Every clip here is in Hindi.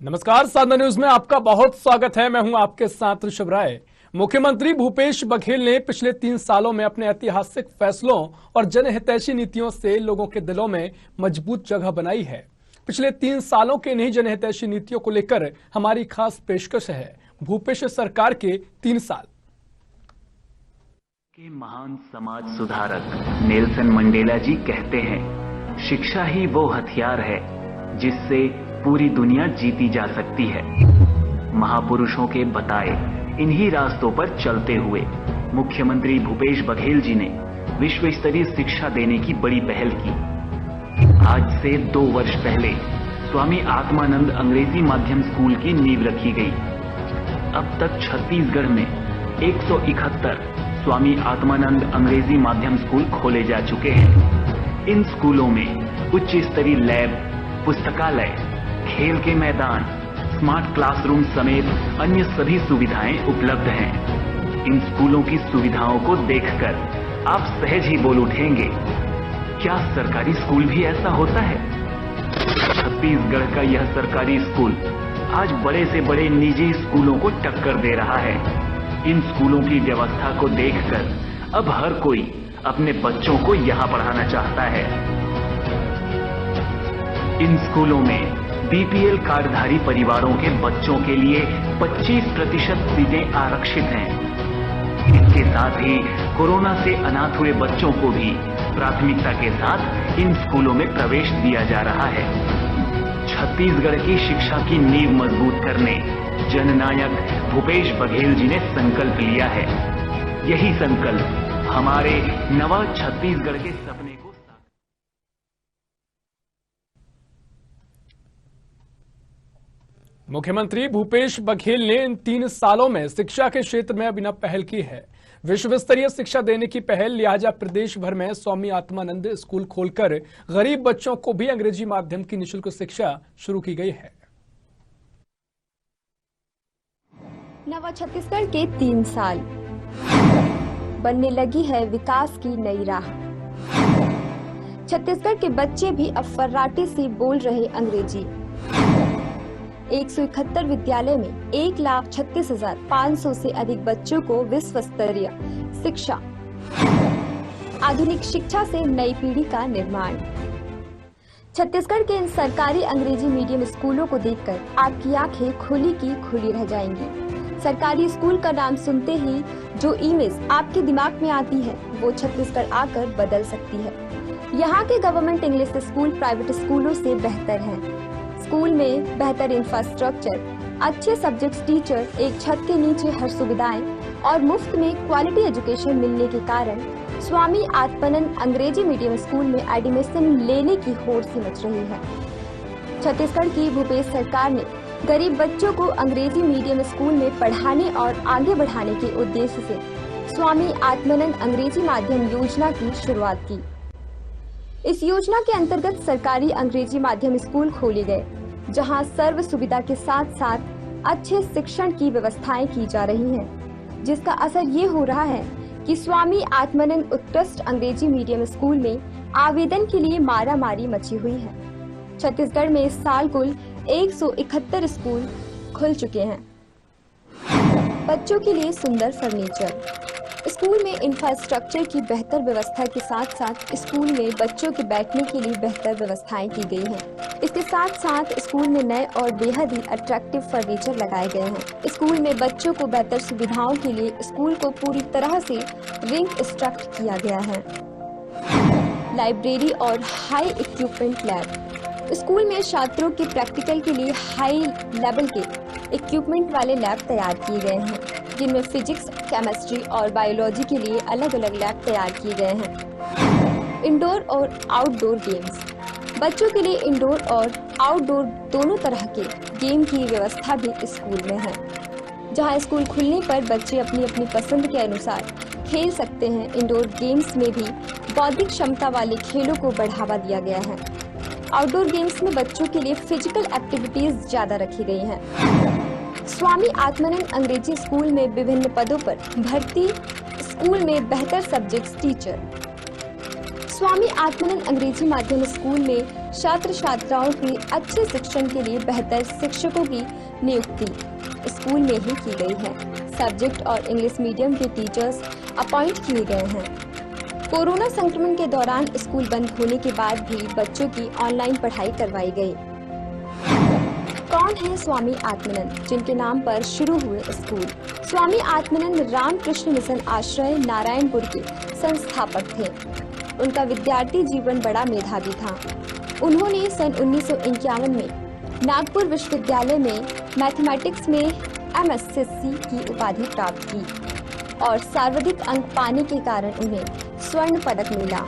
नमस्कार, साधना न्यूज में आपका बहुत स्वागत है। मैं हूं आपके साथ ऋषभ राय। मुख्यमंत्री भूपेश बघेल ने पिछले 3 सालों में अपने ऐतिहासिक फैसलों और जनहितैषी नीतियों से लोगों के दिलों में मजबूत जगह बनाई है। पिछले 3 सालों के इन्हीं जनहितैषी नीतियों को लेकर हमारी खास पेशकश है भूपेश सरकार के 3 साल। के महान समाज सुधारक नेल्सन मंडेला जी कहते हैं, शिक्षा ही वो हथियार है जिससे पूरी दुनिया जीती जा सकती है। महापुरुषों के बताए इन्हीं रास्तों पर चलते हुए मुख्यमंत्री भूपेश बघेल जी ने विश्व स्तरीय शिक्षा देने की बड़ी पहल की। आज से 2 वर्ष पहले स्वामी आत्मानंद अंग्रेजी माध्यम स्कूल की नींव रखी गई। अब तक छत्तीसगढ़ में 171 स्वामी आत्मानंद अंग्रेजी माध्यम स्कूल खोले जा चुके हैं। इन स्कूलों में उच्च स्तरीय लैब, पुस्तकालय, खेल के मैदान, स्मार्ट क्लासरूम समेत अन्य सभी सुविधाएं उपलब्ध हैं। इन स्कूलों की सुविधाओं को देखकर आप सहज ही बोल उठेंगे, क्या सरकारी स्कूल भी ऐसा होता है? छत्तीसगढ़ का यह सरकारी स्कूल आज बड़े से बड़े निजी स्कूलों को टक्कर दे रहा है। इन स्कूलों की व्यवस्था को देखकर अब हर कोई अपने बच्चों को यहां पढ़ाना चाहता है। इन स्कूलों में बीपीएल कार्डधारी परिवारों के बच्चों के लिए 25% सीटें आरक्षित हैं। इसके साथ ही कोरोना से अनाथ हुए बच्चों को भी प्राथमिकता के साथ इन स्कूलों में प्रवेश दिया जा रहा है। छत्तीसगढ़ की शिक्षा की नींव मजबूत करने जननायक भूपेश बघेल जी ने संकल्प लिया है। यही संकल्प हमारे नवा छत्तीसगढ़ के सपने को मुख्यमंत्री भूपेश बघेल ने इन 3 सालों में शिक्षा के क्षेत्र में अभिनव पहल की है। विश्व स्तरीय शिक्षा देने की पहल, लिहाजा प्रदेश भर में स्वामी आत्मानंद स्कूल खोलकर गरीब बच्चों को भी अंग्रेजी माध्यम की निःशुल्क शिक्षा शुरू की गई है। नवा छत्तीसगढ़ के 3 साल, बनने लगी है विकास की नई राह। छत्तीसगढ़ के बच्चे भी अब फर्राटे से बोल रहे अंग्रेजी। 171 विद्यालय में 1,36,500 से अधिक बच्चों को विश्व स्तरीय शिक्षा, आधुनिक शिक्षा से नई पीढ़ी का निर्माण। छत्तीसगढ़ के इन सरकारी अंग्रेजी मीडियम स्कूलों को देखकर आपकी आंखें खुली की खुली रह जाएंगी। सरकारी स्कूल का नाम सुनते ही जो इमेज आपके दिमाग में आती है वो छत्तीसगढ़ आकर बदल सकती है। यहाँ के गवर्नमेंट इंग्लिश स्कूल प्राइवेट स्कूलों से बेहतर हैं। स्कूल में बेहतर इंफ्रास्ट्रक्चर, अच्छे सब्जेक्ट्स टीचर, एक छत के नीचे हर सुविधाएं और मुफ्त में क्वालिटी एजुकेशन मिलने के कारण स्वामी आत्मानंद अंग्रेजी मीडियम स्कूल में एडमिशन लेने की होड़ सी मच रही है। छत्तीसगढ़ की भूपेश सरकार ने गरीब बच्चों को अंग्रेजी मीडियम स्कूल में पढ़ाने और आगे बढ़ाने के उद्देश्य से स्वामी आत्मानंद अंग्रेजी माध्यम योजना की शुरुआत की। इस योजना के अंतर्गत सरकारी अंग्रेजी माध्यम स्कूल खोले गए, जहां सर्व सुविधा के साथ साथ अच्छे शिक्षण की व्यवस्थाएं की जा रही हैं, जिसका असर ये हो रहा है कि स्वामी आत्मानंद उत्कृष्ट अंग्रेजी मीडियम स्कूल में आवेदन के लिए मारामारी मची हुई है। छत्तीसगढ़ में इस साल कुल 171 स्कूल खुल चुके हैं। बच्चों के लिए सुंदर फर्नीचर, स्कूल में इंफ्रास्ट्रक्चर की बेहतर व्यवस्था के साथ साथ स्कूल में बच्चों के बैठने के लिए बेहतर व्यवस्थाएं की गई हैं। इसके साथ साथ स्कूल में नए और बेहद ही अट्रैक्टिव फर्नीचर लगाए गए हैं। स्कूल में बच्चों को बेहतर सुविधाओं के लिए स्कूल को पूरी तरह से रिकंस्ट्रक्ट किया गया है। लाइब्रेरी और हाई इक्विपमेंट लैब, स्कूल में छात्रों के प्रैक्टिकल के लिए हाई लेवल के इक्विपमेंट वाले लैब तैयार किए गए हैं, जिनमें फिजिक्स, केमिस्ट्री और बायोलॉजी के लिए अलग अलग लैब तैयार किए गए हैं। इंडोर और आउटडोर गेम्स, बच्चों के लिए इंडोर और आउटडोर दोनों तरह के गेम की व्यवस्था भी स्कूल में है, जहां स्कूल खुलने पर बच्चे अपनी अपनी पसंद के अनुसार खेल सकते हैं। इंडोर गेम्स में भी बौद्धिक क्षमता वाले खेलों को बढ़ावा दिया गया है। आउटडोर गेम्स में बच्चों के लिए फिजिकल एक्टिविटीज ज्यादा रखी गई हैं। स्वामी आत्मानंद अंग्रेजी स्कूल में विभिन्न पदों पर भर्ती, स्कूल में बेहतर सब्जेक्ट्स टीचर। स्वामी आत्मानंद अंग्रेजी माध्यम स्कूल में छात्र छात्राओं के अच्छे शिक्षण के लिए बेहतर शिक्षकों की नियुक्ति स्कूल में ही की गई है। सब्जेक्ट और इंग्लिश मीडियम के टीचर्स अपॉइंट किए गए हैं। कोरोना संक्रमण के दौरान स्कूल बंद होने के बाद भी बच्चों की ऑनलाइन पढ़ाई करवाई गई। कौन है स्वामी आत्मानंद, जिनके नाम पर शुरू हुए स्कूल? स्वामी आत्मानंद रामकृष्ण मिशन आश्रय नारायणपुर के संस्थापक थे। उनका विद्यार्थी जीवन बड़ा मेधावी था। उन्होंने सन 1951 में नागपुर विश्वविद्यालय में मैथमेटिक्स में MSc की उपाधि प्राप्त की और सर्वाधिक अंक पाने के कारण उन्हें स्वर्ण पदक मिला।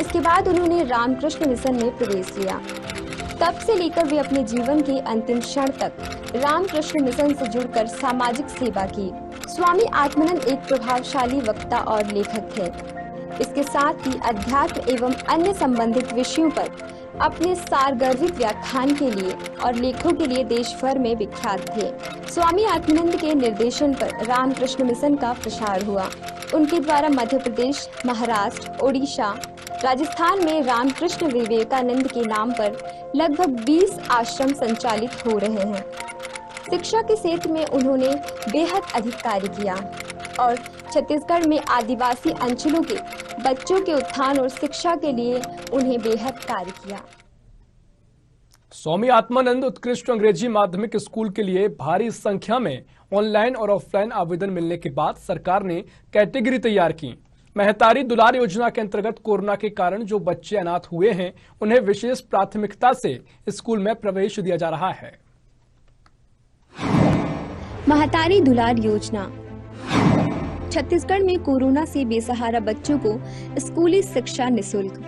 इसके बाद उन्होंने रामकृष्ण मिशन में प्रवेश लिया। तब से लेकर वे अपने जीवन के अंतिम क्षण तक रामकृष्ण मिशन से जुड़कर सामाजिक सेवा की। स्वामी आत्मानंद एक प्रभावशाली वक्ता और लेखक थे। इसके साथ ही अध्यात्म एवं अन्य संबंधित विषयों पर अपने सारगर्भित व्याख्यान के लिए और लेखों के लिए देश भर में विख्यात थे। स्वामी आत्मानंद के निर्देशन पर रामकृष्ण मिशन का प्रसार हुआ। उनके द्वारा मध्य प्रदेश, महाराष्ट्र, ओडिशा, राजस्थान में रामकृष्ण विवेकानंद के नाम पर लगभग 20 आश्रम संचालित हो रहे हैं। शिक्षा के क्षेत्र में उन्होंने बेहद अधिक कार्य किया और छत्तीसगढ़ में आदिवासी अंचलों के बच्चों के उत्थान और शिक्षा के लिए उन्हें बेहद कार्य किया। स्वामी आत्मानंद उत्कृष्ट अंग्रेजी माध्यमिक स्कूल के लिए भारी संख्या में ऑनलाइन और ऑफलाइन आवेदन मिलने के बाद सरकार ने कैटेगरी तैयार की। महतारी दुलार योजना के अंतर्गत कोरोना के कारण जो बच्चे अनाथ हुए हैं, उन्हें विशेष प्राथमिकता से स्कूल में प्रवेश दिया जा रहा है। महतारी दुलार योजना छत्तीसगढ़ में कोरोना से बेसहारा बच्चों को स्कूली शिक्षा निःशुल्क।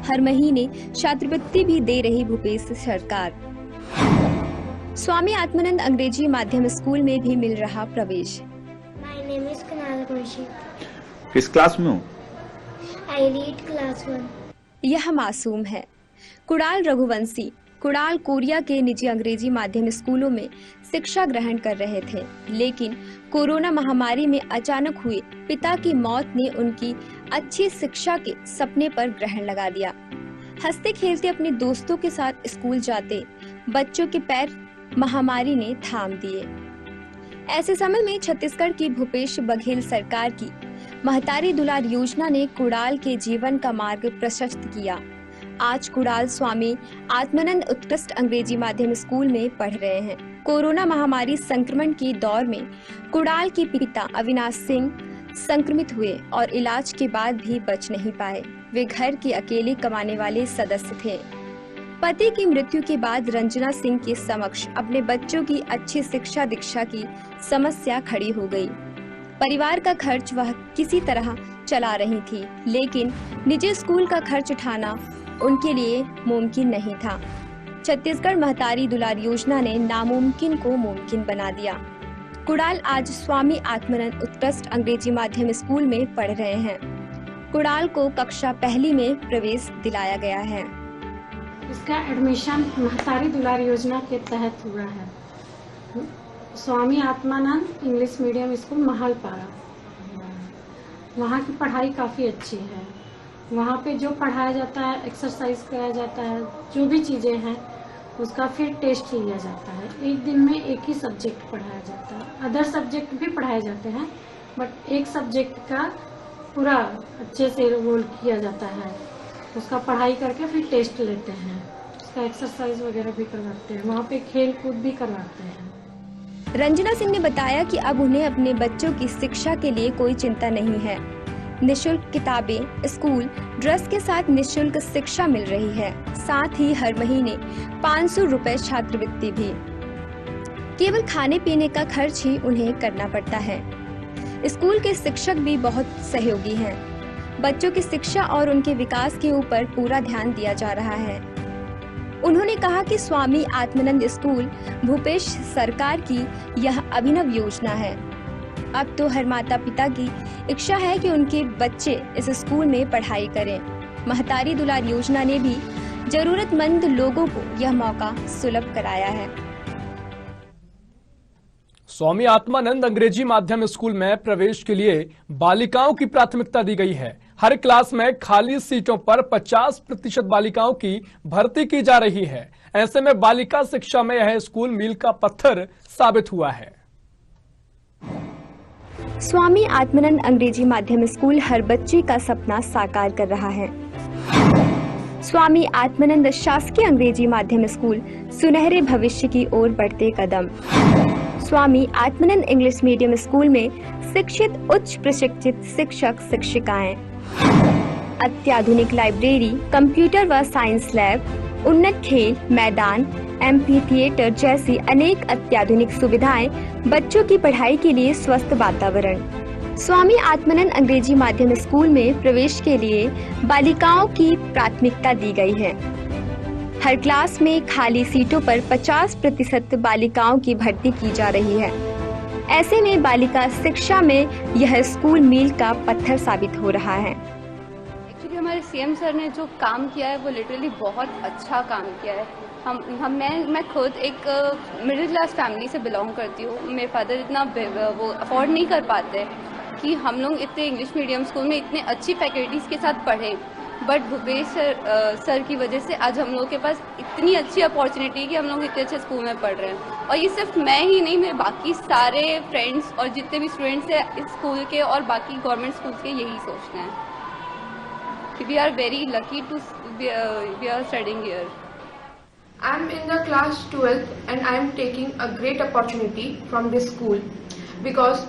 हर महीने छात्रवृत्ति भी दे रही भूपेश सरकार। स्वामी आत्मानंद अंग्रेजी माध्यम स्कूल में भी मिल रहा प्रवेश। My name is Kunal Kunshi. किस क्लास में हो? I read class 1. यह मासूम है। कुणाल रघुवंशी कुणाल कोरिया के निजी अंग्रेजी माध्यम स्कूलों में शिक्षा ग्रहण कर रहे थे, लेकिन कोरोना महामारी में अचानक हुए पिता की मौत ने उनकी अच्छी शिक्षा के सपने पर ग्रहण लगा दिया। हंसते खेलते अपने दोस्तों के साथ स्कूल जाते बच्चों के पैर महामारी ने थाम दिए। ऐसे समय में छत्तीसगढ़ की भूपेश बघेल सरकार की महतारी दुलार योजना ने कुणाल के जीवन का मार्ग प्रशस्त किया। आज कुणाल स्वामी आत्मानंद उत्कृष्ट अंग्रेजी माध्यम स्कूल में पढ़ रहे हैं। कोरोना महामारी संक्रमण के दौर में कुणाल के पिता अविनाश सिंह संक्रमित हुए और इलाज के बाद भी बच नहीं पाए। वे घर के अकेले कमाने वाले सदस्य थे। पति की मृत्यु के बाद रंजना सिंह के समक्ष अपने बच्चों की अच्छी शिक्षा दीक्षा की समस्या खड़ी हो गई। परिवार का खर्च वह किसी तरह चला रही थी, लेकिन निजी स्कूल का खर्च उठाना उनके लिए मुमकिन नहीं था। छत्तीसगढ़ महतारी दुलार योजना ने नामुमकिन को मुमकिन बना दिया। कुणाल आज स्वामी आत्मानंद उत्कृष्ट अंग्रेजी माध्यम स्कूल में पढ़ रहे हैं। कुणाल को कक्षा पहली में प्रवेश दिलाया गया है। इसका एडमिशन महतारी दुलार योजना के तहत हुआ है। Swami Atmanand English medium school महालपारा। वहाँ की पढ़ाई काफ़ी अच्छी है। वहाँ पे जो पढ़ाया जाता है, एक्सरसाइज कराया जाता है, जो भी चीज़ें हैं उसका फिर टेस्ट लिया जाता है। एक दिन में एक ही सब्जेक्ट पढ़ाया जाता है। अदर सब्जेक्ट भी पढ़ाए जाते हैं, बट एक सब्जेक्ट का पूरा अच्छे से रोल किया जाता है। उसका पढ़ाई करके फिर टेस्ट लेते हैं। उसका एक्सरसाइज वगैरह भी करवाते हैं। वहाँ पे खेल कूद भी करवाते हैं। रंजना सिंह ने बताया कि अब उन्हें अपने बच्चों की शिक्षा के लिए कोई चिंता नहीं है। निःशुल्क किताबें, स्कूल ड्रेस के साथ निःशुल्क शिक्षा मिल रही है। साथ ही हर महीने 500 रुपए छात्रवृत्ति भी। केवल खाने पीने का खर्च ही उन्हें करना पड़ता है। स्कूल के शिक्षक भी बहुत सहयोगी हैं। बच्चों की शिक्षा और उनके विकास के ऊपर पूरा ध्यान दिया जा रहा है। उन्होंने कहा कि स्वामी आत्मानंद स्कूल भूपेश सरकार की यह अभिनव योजना है। अब तो हर माता पिता की इच्छा है कि उनके बच्चे इस स्कूल में पढ़ाई करें। महतारी दुलार योजना ने भी जरूरतमंद लोगों को यह मौका सुलभ कराया है। स्वामी आत्मानंद अंग्रेजी माध्यम स्कूल में प्रवेश के लिए बालिकाओं की प्राथमिकता दी गई है। हर क्लास में खाली सीटों पर 50% बालिकाओं की भर्ती की जा रही है। ऐसे में बालिका शिक्षा में यह स्कूल मील का पत्थर साबित हुआ है। स्वामी आत्मानंद अंग्रेजी माध्यम स्कूल हर बच्चे का सपना साकार कर रहा है। स्वामी आत्मानंद शासकीय अंग्रेजी माध्यम स्कूल सुनहरे भविष्य की ओर बढ़ते कदम। Swami Atmanand English medium school में शिक्षित उच्च प्रशिक्षित शिक्षक शिक्षिकाएं, अत्याधुनिक लाइब्रेरी, कंप्यूटर व साइंस लैब, उन्नत खेल मैदान, एम्फी थिएटर जैसी अनेक अत्याधुनिक सुविधाएं, बच्चों की पढ़ाई के लिए स्वस्थ वातावरण। स्वामी आत्मानंद अंग्रेजी माध्यम स्कूल में प्रवेश के लिए बालिकाओं की प्राथमिकता दी गई है। हर क्लास में खाली सीटों पर 50% बालिकाओं की भर्ती की जा रही है। ऐसे में बालिका शिक्षा में यह स्कूल मील का पत्थर साबित हो रहा है। एक्चुअली हमारे सीएम सर ने जो काम किया है वो लिटरली बहुत अच्छा काम किया है। मैं खुद एक मिडिल क्लास फैमिली से बिलोंग करती हूँ। मेरे फादर इतना वो अफोर्ड नहीं कर पाते कि हम लोग इतने इंग्लिश मीडियम स्कूल में इतने अच्छी फैकल्टीज़ के साथ पढ़ें, बट भूपेश सर की वजह से आज हम लोग के पास इतनी अच्छी अपॉर्चुनिटी है कि हम लोग इतने अच्छे स्कूल में पढ़ रहे हैं। और ये सिर्फ मैं ही नहीं, मेरे बाकी सारे फ्रेंड्स और जितने भी स्टूडेंट्स हैं इस स्कूल के और बाकी गवर्नमेंट स्कूल के यही सोचते हैं कि we are very lucky to we are studying here. I am in the class 12th and I am taking a great opportunity from this school because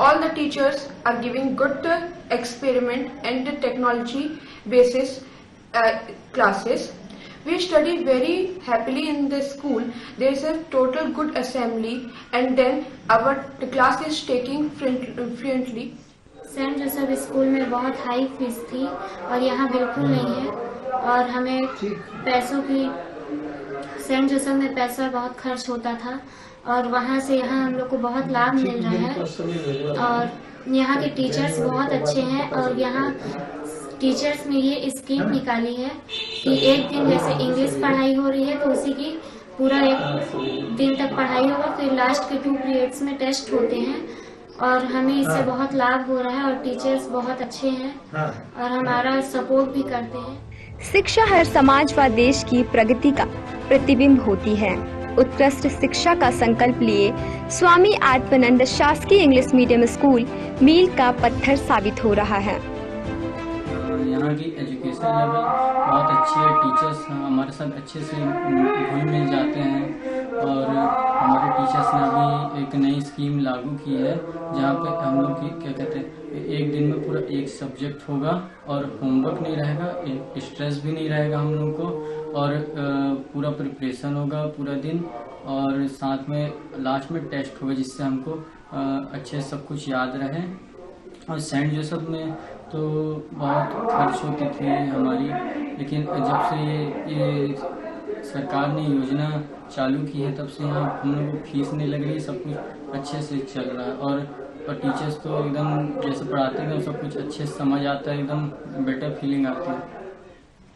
all the teachers are giving good experiment and technology basis classes. We study very happily in this school. There is a total good assembly and then our class is taking fluently. Saint Joseph school में बहुत हाई फीस थी और यहाँ बिल्कुल नहीं है और हमें पैसों की सेंट जोसेफ में पैसा बहुत खर्च होता था और वहाँ से यहाँ हम लोग को बहुत लाभ मिल रहा है और यहाँ के टीचर्स बहुत अच्छे हैं और यहाँ टीचर्स में ये स्कीम निकाली है कि एक दिन जैसे इंग्लिश पढ़ाई हो रही है तो उसी की पूरा एक दिन तक पढ़ाई होगा, फिर लास्ट के 2 पीरियड्स में टेस्ट होते हैं और हमें इससे बहुत लाभ हो रहा है और टीचर्स बहुत अच्छे हैं और हमारा सपोर्ट भी करते हैं। शिक्षा हर समाज व देश की प्रगति का प्रतिबिंब होती है। उत्कृष्ट शिक्षा का संकल्प लिए स्वामी आत्मानंद शासकीय इंग्लिश मीडियम स्कूल मील का पत्थर साबित हो रहा है। यहाँ की एजुकेशन लेवल बहुत अच्छी है। टीचर्स हमारे साथ अच्छे से घुल मिल जाते हैं और हमारे टीचर्स ने अभी एक नई स्कीम लागू की है जहाँ पे हम लोग की क्या कहते हैं एक दिन में पूरा एक सब्जेक्ट होगा और होमवर्क नहीं रहेगा, स्ट्रेस भी नहीं रहेगा हम लोग को और पूरा प्रिपरेशन होगा पूरा दिन और साथ में लास्ट में टेस्ट होगा जिससे हमको अच्छे सब कुछ याद रहे। और सेंट जोसेफ में तो बहुत खर्च होती थी हमारी, लेकिन जब से ये सरकार ने योजना चालू की है तब से यहाँ हम लोग को फीस नहीं लग रही, सब कुछ अच्छे से चल रहा है और टीचर्स तो एकदम जैसे पढ़ाते हैं सब कुछ अच्छे से समझ आता है, एकदम बेटर फीलिंग आती है।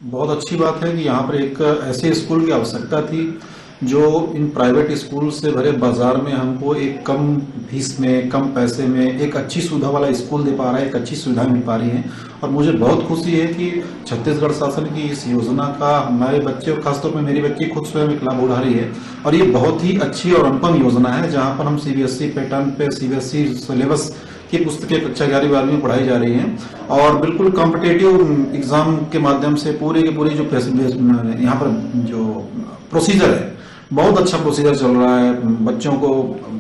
बहुत अच्छी बात है कि यहाँ पर एक ऐसे स्कूल की आवश्यकता थी जो इन प्राइवेट स्कूल से भरे बाजार में हमको एक कम फीस में कम पैसे में एक अच्छी सुविधा वाला स्कूल दे पा रहा है, एक अच्छी सुविधा मिल पा रही है और मुझे बहुत खुशी है कि छत्तीसगढ़ शासन की इस योजना का हमारे बच्चे और खासतौर पर मेरी बच्ची खुद स्वयं एक लाभ उठा रही है और ये बहुत ही अच्छी और अनुपम योजना है जहाँ पर हम CBSE पैटर्न पे CBSE सिलेबस की पुस्तकें कक्षा 11वीं 12वीं में पढ़ाई जा रही हैं और बिल्कुल कॉम्पिटेटिव एग्जाम के माध्यम से पूरे के पूरे जो यहाँ पर जो प्रोसीजर है बहुत अच्छा प्रोसीजर चल रहा है। बच्चों को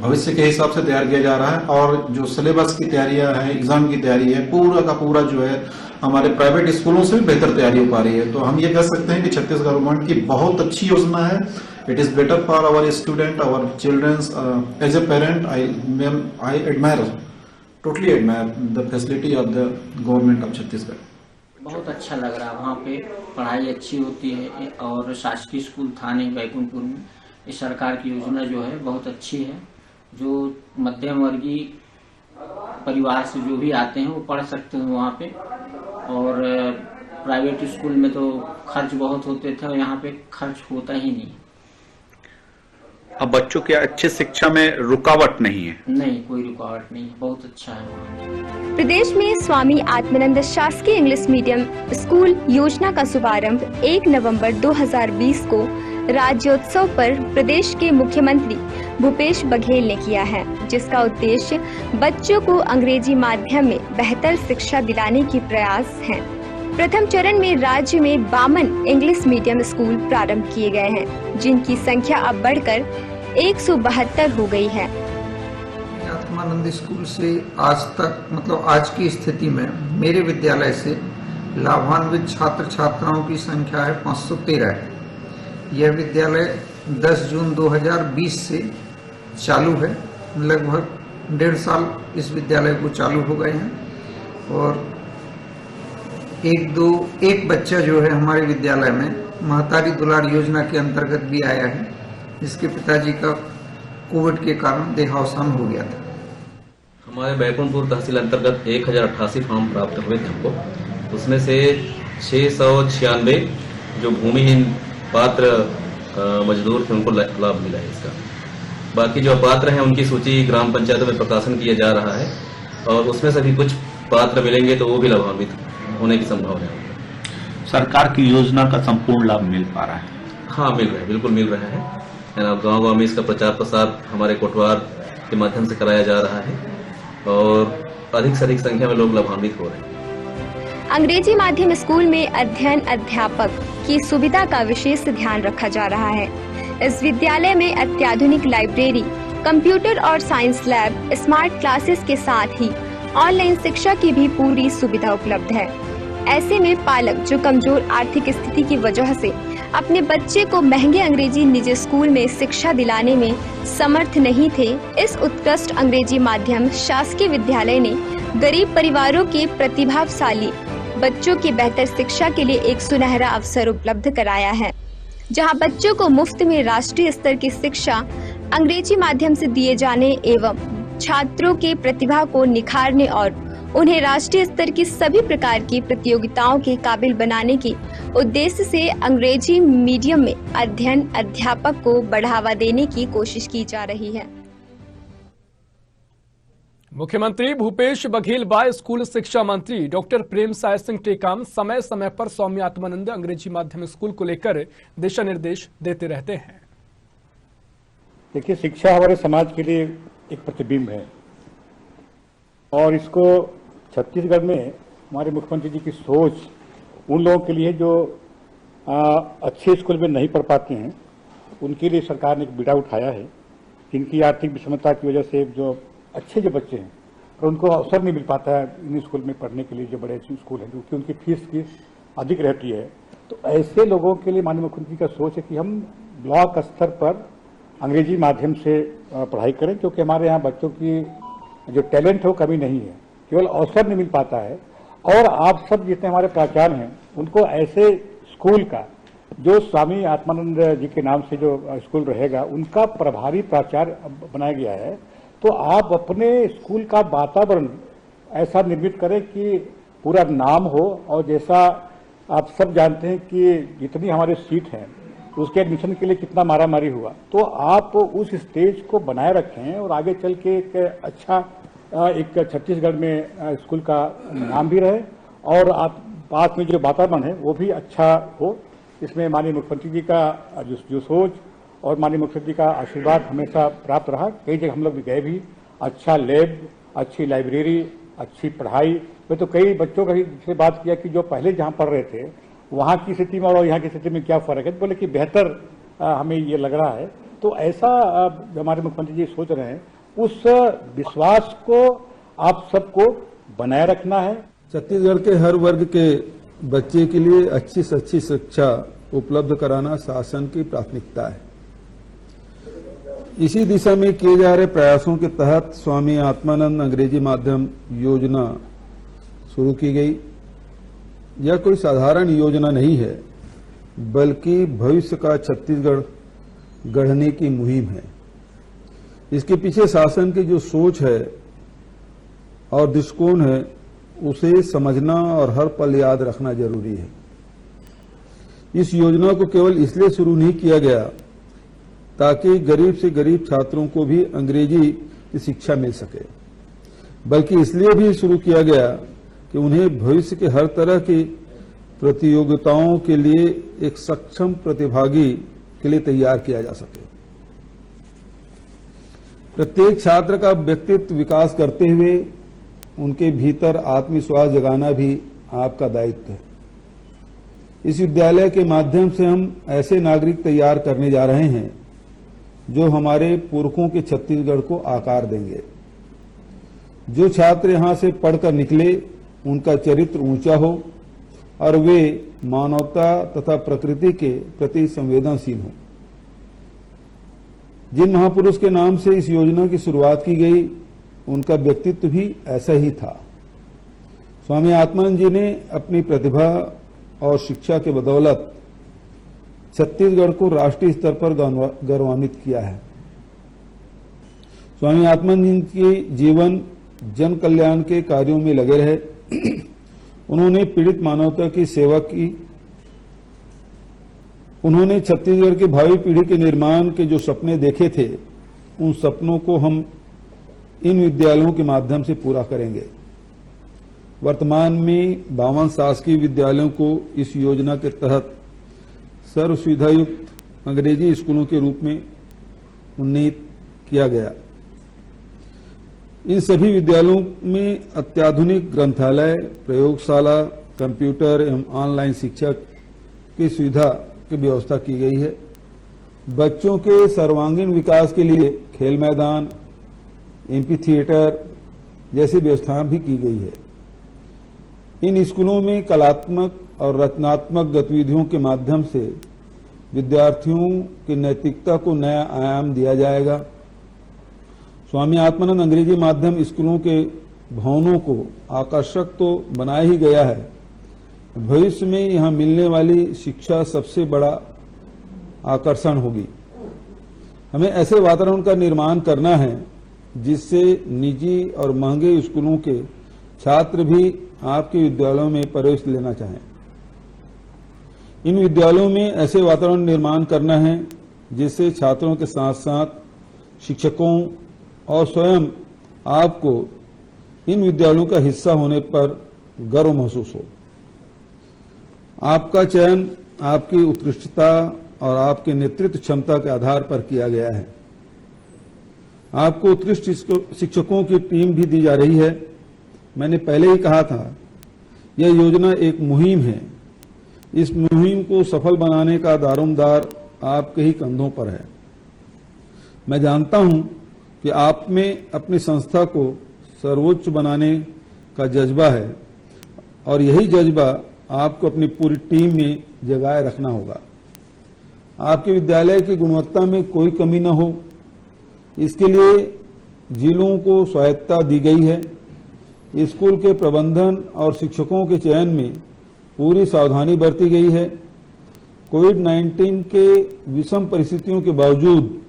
भविष्य के हिसाब से तैयार किया जा रहा है और जो सिलेबस की तैयारियां है, एग्जाम की तैयारी है, पूरा का पूरा जो है हमारे प्राइवेट स्कूलों से भी बेहतर तैयारी हो पा रही है। तो हम ये कह सकते हैं कि छत्तीसगढ़ गवर्नमेंट की बहुत अच्छी योजना है। It is better for our student, our childrens. As a parent I admire, totally admire the facility of the government of Chhattisgarh. बहुत अच्छा लग रहा है, वहाँ पे पढ़ाई अच्छी होती है और शासकीय स्कूल थाने बैकुंठपुर में इस सरकार की योजना जो है बहुत अच्छी है। जो मध्यम वर्गीय परिवार से जो भी आते हैं वो पढ़ सकते हैं वहाँ पे और प्राइवेट स्कूल में तो खर्च बहुत होते थे और यहाँ पे खर्च होता ही नहीं। अब बच्चों की अच्छी शिक्षा में रुकावट नहीं है? नहीं, कोई रुकावट नहीं, बहुत अच्छा है वहाँ। प्रदेश में स्वामी आत्मानंद शासकीय इंग्लिश मीडियम स्कूल योजना का शुभारंभ 1 नवंबर 2020 को राज्योत्सव पर प्रदेश के मुख्यमंत्री भूपेश बघेल ने किया है, जिसका उद्देश्य बच्चों को अंग्रेजी माध्यम में बेहतर शिक्षा दिलाने की प्रयास है। प्रथम चरण में राज्य में 52 इंग्लिश मीडियम स्कूल प्रारंभ किए गए हैं, जिनकी संख्या अब बढ़कर 172 हो गई है। आत्मानंद स्कूल से आज तक मतलब आज की स्थिति में मेरे विद्यालय से लाभान्वित छात्र छात्राओं की संख्या है 513 है। यह विद्यालय 10 जून 2020 से चालू है। लगभग 1.5 साल इस विद्यालय को चालू हो गए हैं और एक बच्चा जो है हमारे विद्यालय में महतारी दुलार योजना के अंतर्गत भी आया है, जिसके पिताजी का कोविड के कारण देहावसान हो गया था। हमारे बैकुंठपुर तहसील अंतर्गत 1088 फॉर्म प्राप्त हुए थे हमको, उसमें से 696 जो भूमिहीन पात्र मजदूर थे उनको लाभ मिला है इसका। बाकी जो अपात्र हैं उनकी सूची ग्राम पंचायतों में प्रकाशन किया जा रहा है और उसमें से भी कुछ पात्र मिलेंगे तो वो भी लाभान्वित होने की संभावना है। सरकार की योजना का संपूर्ण लाभ मिल पा रहा है? हाँ, मिल रहा है, बिल्कुल मिल रहा है। गांव-गांव में इसका प्रचार प्रसार हमारे कोटवार के माध्यम से कराया जा रहा है और अधिक से अधिक संख्या में लोग लाभान्वित हो रहे हैं। अंग्रेजी माध्यम स्कूल में अध्ययन अध्यापक की सुविधा का विशेष ध्यान रखा जा रहा है। इस विद्यालय में अत्याधुनिक लाइब्रेरी, कंप्यूटर और साइंस लैब, स्मार्ट क्लासेस के साथ ही ऑनलाइन शिक्षा की भी पूरी सुविधा उपलब्ध है। ऐसे में पालक जो कमजोर आर्थिक स्थिति की वजह से अपने बच्चे को महंगे अंग्रेजी निजी स्कूल में शिक्षा दिलाने में समर्थ नहीं थे, इस उत्कृष्ट अंग्रेजी माध्यम शासकीय विद्यालय ने गरीब परिवारों के प्रतिभाशाली बच्चों की बेहतर शिक्षा के लिए एक सुनहरा अवसर उपलब्ध कराया है, जहां बच्चों को मुफ्त में राष्ट्रीय स्तर की शिक्षा अंग्रेजी माध्यम से दिए जाने एवं छात्रों के प्रतिभा को निखारने और उन्हें राष्ट्रीय स्तर की सभी प्रकार की प्रतियोगिताओं के काबिल बनाने के उद्देश्य से अंग्रेजी मीडियम में अध्ययन अध्यापक को बढ़ावा देने की कोशिश की जा रही है। मुख्यमंत्री भूपेश बघेल व स्कूल शिक्षा मंत्री डॉक्टर प्रेम साय सिंह टेकाम समय समय पर स्वामी आत्मानंद अंग्रेजी माध्यम स्कूल को लेकर दिशा निर्देश देते रहते हैं। देखिए, शिक्षा हमारे समाज के लिए एक प्रतिबिंब है और इसको छत्तीसगढ़ में हमारे मुख्यमंत्री जी की सोच उन लोगों के लिए जो अच्छे स्कूल में नहीं पढ़ पाते हैं, उनके लिए सरकार ने एक बीड़ा उठाया है। जिनकी आर्थिक विषमता की वजह से जो अच्छे जो बच्चे हैं और उनको अवसर नहीं मिल पाता है इन स्कूल में पढ़ने के लिए, जो बड़े स्कूल हैं क्योंकि उनकी फीस की अधिक रहती है, तो ऐसे लोगों के लिए माननीय मुख्यमंत्री का सोच है कि हम ब्लॉक स्तर पर अंग्रेजी माध्यम से पढ़ाई करें, क्योंकि हमारे यहाँ बच्चों की जो टैलेंट है वो कमी नहीं है, केवल अवसर नहीं मिल पाता है। और आप सब जितने हमारे प्राचार्य हैं उनको ऐसे स्कूल का जो स्वामी आत्मानंद जी के नाम से जो स्कूल रहेगा उनका प्रभारी प्राचार्य बनाया गया है। तो आप अपने स्कूल का वातावरण ऐसा निर्मित करें कि पूरा नाम हो, और जैसा आप सब जानते हैं कि जितनी हमारे सीट हैं उसके एडमिशन के लिए कितना मारामारी हुआ, तो आप उस स्टेज को बनाए रखें और आगे चल के एक अच्छा एक छत्तीसगढ़ में स्कूल का नाम भी रहे और आप पास में जो वातावरण है वो भी अच्छा हो। इसमें माननीय मुख्यमंत्री जी का जो सोच और माननीय मुख्यमंत्री का आशीर्वाद हमेशा प्राप्त रहा। कई जगह हम लोग भी गए भी, अच्छा लैब, अच्छी लाइब्रेरी, अच्छी पढ़ाई। मैं तो कई बच्चों का से बात किया कि जो पहले जहाँ पढ़ रहे थे वहाँ की स्थिति में और यहाँ की स्थिति में क्या फर्क है, बोले कि बेहतर हमें ये लग रहा है। तो ऐसा हमारे मुख्यमंत्री जी सोच रहे हैं, उस विश्वास को आप सबको बनाए रखना है। छत्तीसगढ़ के हर वर्ग के बच्चे के लिए अच्छी से अच्छी शिक्षा उपलब्ध कराना शासन की प्राथमिकता है। इसी दिशा में किए जा रहे प्रयासों के तहत स्वामी आत्मानंद अंग्रेजी माध्यम योजना शुरू की गई। यह कोई साधारण योजना नहीं है, बल्कि भविष्य का छत्तीसगढ़ गढ़ने की मुहिम है। इसके पीछे शासन की जो सोच है और दृष्टिकोण है उसे समझना और हर पल याद रखना जरूरी है। इस योजना को केवल इसलिए शुरू नहीं किया गया ताकि गरीब से गरीब छात्रों को भी अंग्रेजी की शिक्षा मिल सके, बल्कि इसलिए भी शुरू किया गया कि उन्हें भविष्य के हर तरह की प्रतियोगिताओं के लिए एक सक्षम प्रतिभागी के लिए तैयार किया जा सके। प्रत्येक छात्र का व्यक्तित्व विकास करते हुए उनके भीतर आत्मविश्वास जगाना भी आपका दायित्व है। इस विद्यालय के माध्यम से हम ऐसे नागरिक तैयार करने जा रहे हैं जो हमारे पुरखों के छत्तीसगढ़ को आकार देंगे। जो छात्र यहां से पढ़कर निकले उनका चरित्र ऊंचा हो और वे मानवता तथा प्रकृति के प्रति संवेदनशील हों। जिन महापुरुष के नाम से इस योजना की शुरुआत की गई उनका व्यक्तित्व भी ऐसा ही था। स्वामी आत्मानंद जी ने अपनी प्रतिभा और शिक्षा के बदौलत छत्तीसगढ़ को राष्ट्रीय स्तर पर गौरवान्वित किया है। स्वामी आत्मानंद जी के जीवन जन कल्याण के कार्यों में लगे रहे। उन्होंने पीड़ित मानवता की सेवा की। उन्होंने छत्तीसगढ़ की भावी पीढ़ी के निर्माण के जो सपने देखे थे उन सपनों को हम इन विद्यालयों के माध्यम से पूरा करेंगे। वर्तमान में 52 शासकीय विद्यालयों को इस योजना के तहत सर्व सुविधायुक्त अंग्रेजी स्कूलों के रूप में उन्नीत किया गया। इन सभी विद्यालयों में अत्याधुनिक ग्रंथालय, प्रयोगशाला, कंप्यूटर एवं ऑनलाइन शिक्षा की सुविधा की व्यवस्था की गई है। बच्चों के सर्वांगीण विकास के लिए खेल मैदान, एम्पी थिएटर जैसी व्यवस्थाएं भी की गई है। इन स्कूलों में कलात्मक और रचनात्मक गतिविधियों के माध्यम से विद्यार्थियों की नैतिकता को नया आयाम दिया जाएगा। स्वामी आत्मानंद अंग्रेजी माध्यम स्कूलों के भवनों को आकर्षक तो बनाया ही गया है, भविष्य में यहां मिलने वाली शिक्षा सबसे बड़ा आकर्षण होगी। हमें ऐसे वातावरण का निर्माण करना है जिससे निजी और महंगे स्कूलों के छात्र भी आपके विद्यालयों में प्रवेश लेना चाहें। इन विद्यालयों में ऐसे वातावरण निर्माण करना है जिससे छात्रों के साथ साथ शिक्षकों और स्वयं आपको इन विद्यालयों का हिस्सा होने पर गर्व महसूस हो। आपका चयन आपकी उत्कृष्टता और आपके नेतृत्व क्षमता के आधार पर किया गया है। आपको उत्कृष्ट शिक्षकों की टीम भी दी जा रही है। मैंने पहले ही कहा था, यह योजना एक मुहिम है। इस मुहिम को सफल बनाने का दारोमदार आपके ही कंधों पर है। मैं जानता हूं कि आप में अपनी संस्था को सर्वोच्च बनाने का जज्बा है और यही जज्बा आपको अपनी पूरी टीम में जगाए रखना होगा। आपके विद्यालय की गुणवत्ता में कोई कमी न हो, इसके लिए जिलों को स्वायत्तता दी गई है। स्कूल के प्रबंधन और शिक्षकों के चयन में पूरी सावधानी बरती गई है। कोविड-19 के विषम परिस्थितियों के बावजूद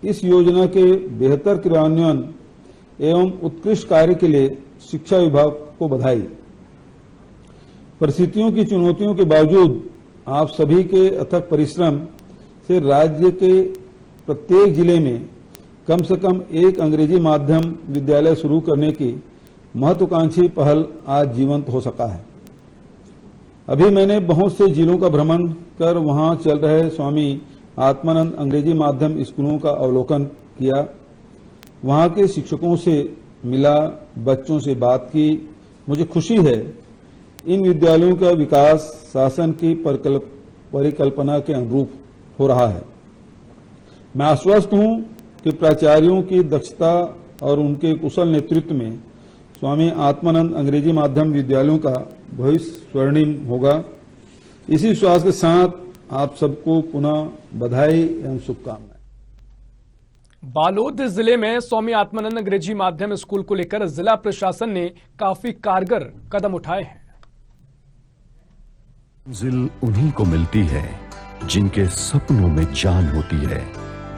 इस योजना के बेहतर क्रियान्वयन एवं उत्कृष्ट कार्य के लिए शिक्षा विभाग को बधाई। परिस्थितियों की चुनौतियों के बावजूद आप सभी के अथक परिश्रम से राज्य के प्रत्येक जिले में कम से कम एक अंग्रेजी माध्यम विद्यालय शुरू करने की महत्वाकांक्षी पहल आज जीवंत हो सका है। अभी मैंने बहुत से जिलों का भ्रमण कर वहां चल रहे स्वामी आत्मानंद अंग्रेजी माध्यम स्कूलों का अवलोकन किया। वहां के शिक्षकों से मिला, बच्चों से बात की। मुझे खुशी है इन विद्यालयों का विकास शासन की परिकल्पना के अनुरूप हो रहा है। मैं आश्वस्त हूं कि प्राचार्यों की दक्षता और उनके कुशल नेतृत्व में स्वामी आत्मानंद अंग्रेजी माध्यम विद्यालयों का भविष्य स्वर्णिम होगा। इसी विश्वास के साथ आप सबको पुनः बधाई एवं शुभकामनाएं। बालोद जिले में स्वामी आत्मानंद अंग्रेजी माध्यम स्कूल को लेकर जिला प्रशासन ने काफी कारगर कदम उठाए हैं। मंजिल उन्हीं को मिलती है जिनके सपनों में जान होती है।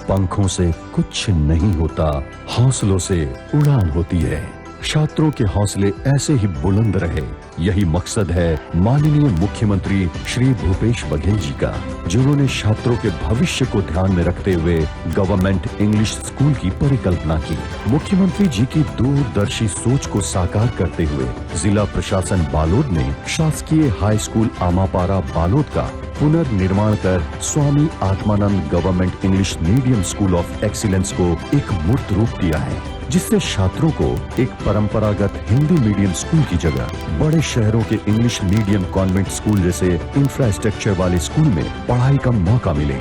पंखों से कुछ नहीं होता, हौसलों से उड़ान होती है। छात्रों के हौसले ऐसे ही बुलंद रहे, यही मकसद है माननीय मुख्यमंत्री श्री भूपेश बघेल जी का, जिन्होंने छात्रों के भविष्य को ध्यान में रखते हुए गवर्नमेंट इंग्लिश स्कूल की परिकल्पना की। मुख्यमंत्री जी की दूरदर्शी सोच को साकार करते हुए जिला प्रशासन बालोद ने शासकीय हाई स्कूल आमापारा बालोद का पुनर्निर्माण कर Swami Atmanand government English medium school of excellence को एक मूर्त रूप दिया है, जिससे छात्रों को एक परंपरागत हिंदी मीडियम स्कूल की जगह बड़े शहरों के इंग्लिश मीडियम कॉन्वेंट स्कूल जैसे इंफ्रास्ट्रक्चर वाले स्कूल में पढ़ाई का मौका मिले।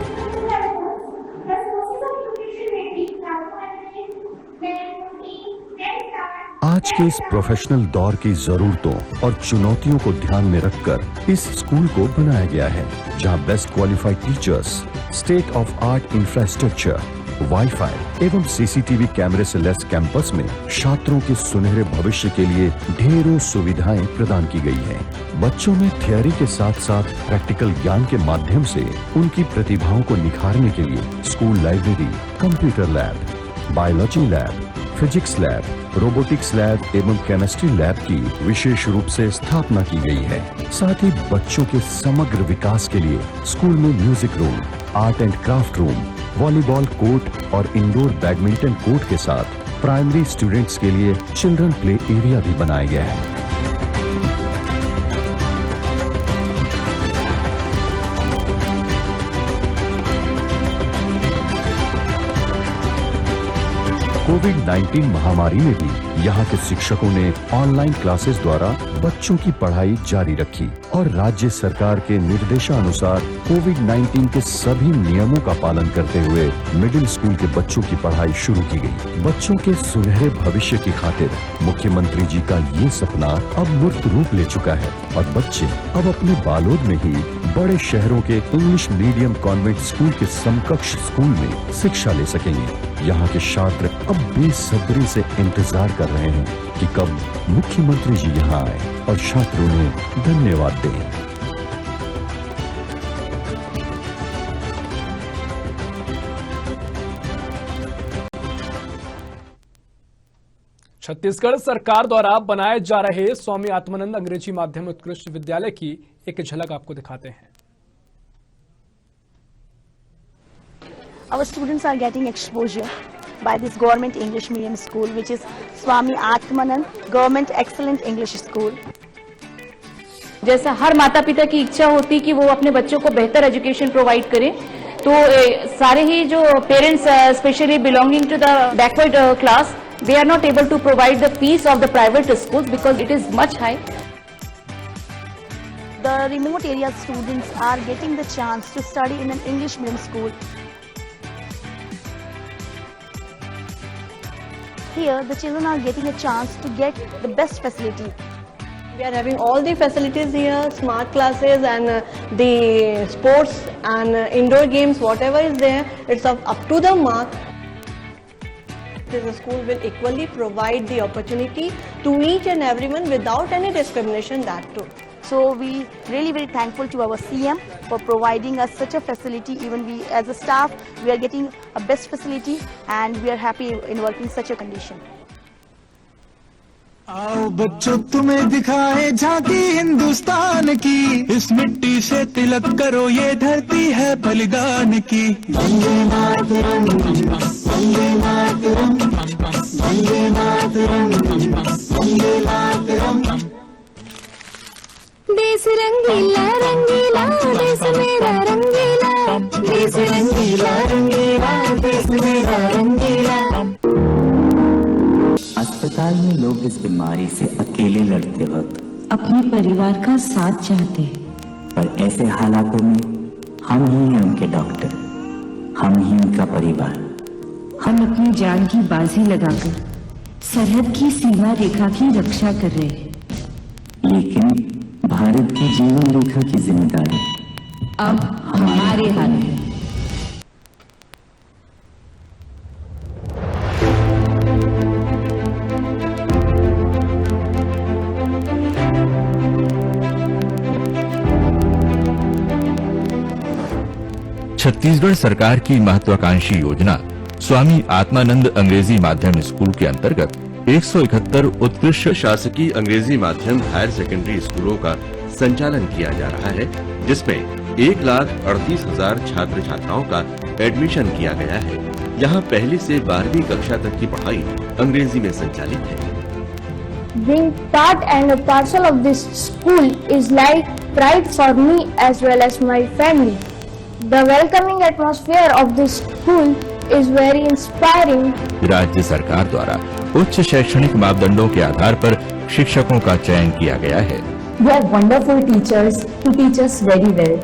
आज के इस प्रोफेशनल दौर की जरूरतों और चुनौतियों को ध्यान में रखकर इस स्कूल को बनाया गया है, जहां best qualified teachers, state of art infrastructure, wifi एवं सीसीटीवी कैमरे से लैस कैंपस में छात्रों के सुनहरे भविष्य के लिए ढेरों सुविधाएं प्रदान की गई हैं। बच्चों में थियोरी के साथ साथ प्रैक्टिकल ज्ञान के माध्यम से उनकी प्रतिभाओं को निखारने के लिए school library, computer lab, biology lab, physics lab, robotics lab एवं केमिस्ट्री लैब की विशेष रूप से स्थापना की गई है। साथ ही बच्चों के समग्र विकास के लिए स्कूल में music room, art and craft room, volleyball court और इंडोर बैडमिंटन कोर्ट के साथ प्राइमरी स्टूडेंट्स के लिए चिल्ड्रन प्ले एरिया भी बनाया गया है। कोविड-19 महामारी में भी यहाँ के शिक्षकों ने ऑनलाइन क्लासेस द्वारा बच्चों की पढ़ाई जारी रखी और राज्य सरकार के निर्देशानुसार कोविड-19 के सभी नियमों का पालन करते हुए मिडिल स्कूल के बच्चों की पढ़ाई शुरू की गई। बच्चों के सुनहरे भविष्य की खातिर मुख्यमंत्री जी का ये सपना अब मूर्त रूप ले चुका है और बच्चे अब अपने बालोद में ही बड़े शहरों के इंग्लिश मीडियम कॉन्वेंट स्कूल के समकक्ष स्कूल में शिक्षा ले सकेंगे। यहाँ के छात्र अब बेसब्री से इंतजार कर रहे हैं कि कब मुख्यमंत्री जी यहाँ आए और छात्रों ने धन्यवाद दें। छत्तीसगढ़ सरकार द्वारा बनाए जा रहे स्वामी आत्मानंद अंग्रेजी माध्यम उत्कृष्ट विद्यालय की एक झलक आपको दिखाते हैं। Our students are getting exposure by this government English medium school, which is Swami Atmanand Government Excellent English School. जैसा हर माता पिता की इच्छा होती कि वो अपने बच्चों को बेहतर एजुकेशन प्रोवाइड करें, तो सारे ही जो parents specially belonging to the backward class, they are not able to provide the fees of the private schools because it is much high. The remote area students are getting the chance to study in an English medium school. Here, the children are getting a chance to get the best facility. We are having all the facilities here, smart classes and the sports and indoor games, whatever is there, it's up to the mark. The school will equally provide the opportunity to each and everyone without any discrimination, that too. So we really very thankful to our CM for providing us such a facility. Even we as a staff, we are getting a best facility and we are happy in working such a condition. आओ बच्चों तुम्हें दिखाए झांकी हिंदुस्तान की, इस मिट्टी से तिलक करो ये धरती है बलिदान की। वंदे मातरम, वंदे मातरम, वंदे मातरम, वंदे मातरम। देश रंगीला रंगीला देश मेरा रंगीला, देश रंगीला रंगीला देश मेरा रंगीला। अस्पताल में लोग इस बीमारी से अकेले लड़ते वक्त अपने परिवार का साथ चाहते हैं, पर ऐसे हालातों में हम ही हैं उनके डॉक्टर, हम ही उनका परिवार। हम अपनी जान की बाजी लगाकर सरहद की सीमा रेखा की रक्षा कर रहे हैं, लेकिन भारत की जीवन रेखा की जिम्मेदारी अब हमारे हाथ में। छत्तीसगढ़ सरकार की महत्वाकांक्षी योजना स्वामी आत्मानंद अंग्रेजी माध्यम स्कूल के अंतर्गत 171 उत्कृष्ट शासकीय अंग्रेजी माध्यम हायर सेकेंडरी स्कूलों का संचालन किया जा रहा है, जिसमें 1,38,000 छात्र छात्राओं का एडमिशन किया गया है। यहाँ पहली से 12वीं कक्षा तक की पढ़ाई अंग्रेजी में संचालित है। Being part and a parcel of this school is like pride for me as well as my family. The welcoming atmosphere of this school is very inspiring. राज्य सरकार द्वारा उच्च शैक्षणिक मापदंडों के आधार पर शिक्षकों का चयन किया गया है। We have wonderful teachers who teach us very well.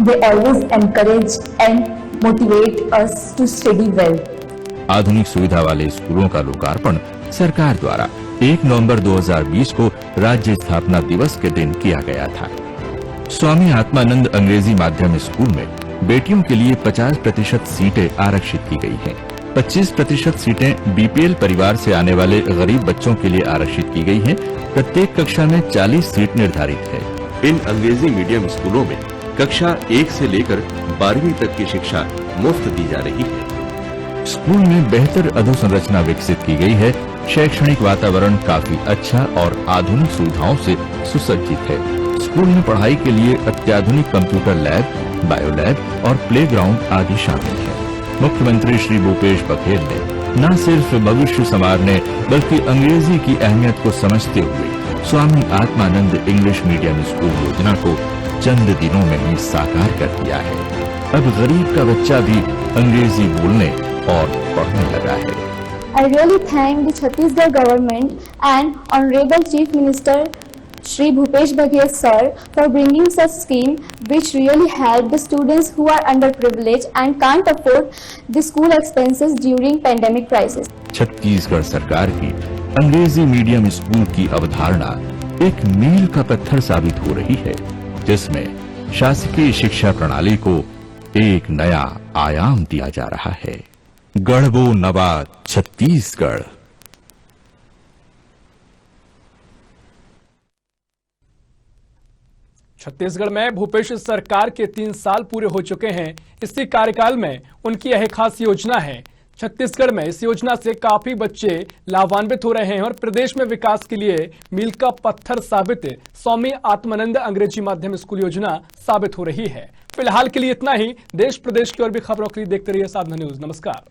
They always encourage and motivate us to study well. आधुनिक सुविधा वाले स्कूलों का लोकार्पण सरकार द्वारा 1 नवंबर 2020 को राज्य स्थापना दिवस के दिन किया गया था। स्वामी आत्मानंद अंग्रेजी माध्यम स्कूल में बेटियों के लिए 50% सीटें आरक्षित की गई हैं। 25% सीटें बीपीएल परिवार से आने वाले गरीब बच्चों के लिए आरक्षित की गई हैं। प्रत्येक कक्षा में 40 सीट निर्धारित है। इन अंग्रेजी मीडियम स्कूलों में कक्षा 1 से लेकर 12वीं तक की शिक्षा मुफ्त दी जा रही है। स्कूल में बेहतर अधोसंरचना विकसित की गई है। शैक्षणिक वातावरण काफी अच्छा और आधुनिक सुविधाओं से सुसज्जित है। स्कूल में पढ़ाई के लिए अत्याधुनिक कंप्यूटर लैब, बायो लैब और प्लेग्राउंड आदि शामिल है। मुख्यमंत्री श्री भूपेश बघेल ने न सिर्फ भविष्य संवारने बल्कि अंग्रेजी की अहमियत को समझते हुए Swami Atmanand English medium school योजना को चंद दिनों में ही साकार कर दिया है। अब गरीब का बच्चा भी अंग्रेजी बोलने और पढ़ने लगा है। I really thank the Chhattisgarh government and Honorable Chief Minister Shri Bhupesh Baghel sir for bringing such scheme which really help the students who are underprivileged and can't afford the school expenses during pandemic crisis. Chhattisgarh सरकार की अंग्रेजी मीडियम स्कूल की अवधारणा एक मील का पत्थर साबित हो रही है, जिसमें शासकीय शिक्षा प्रणाली को एक नया आयाम दिया जा रहा है। गढ़बो नवाद छत्तीसगढ़। छत्तीसगढ़ में भूपेश सरकार के 3 साल पूरे हो चुके हैं। इसी कार्यकाल में उनकी यह खास योजना है। छत्तीसगढ़ में इस योजना से काफी बच्चे लाभान्वित हो रहे हैं और प्रदेश में विकास के लिए मील का पत्थर साबित स्वामी आत्मानंद अंग्रेजी माध्यम स्कूल योजना साबित हो रही है। फिलहाल के लिए इतना ही। देश प्रदेश की और भी खबरों के लिए देखते रहिए साधना न्यूज। नमस्कार।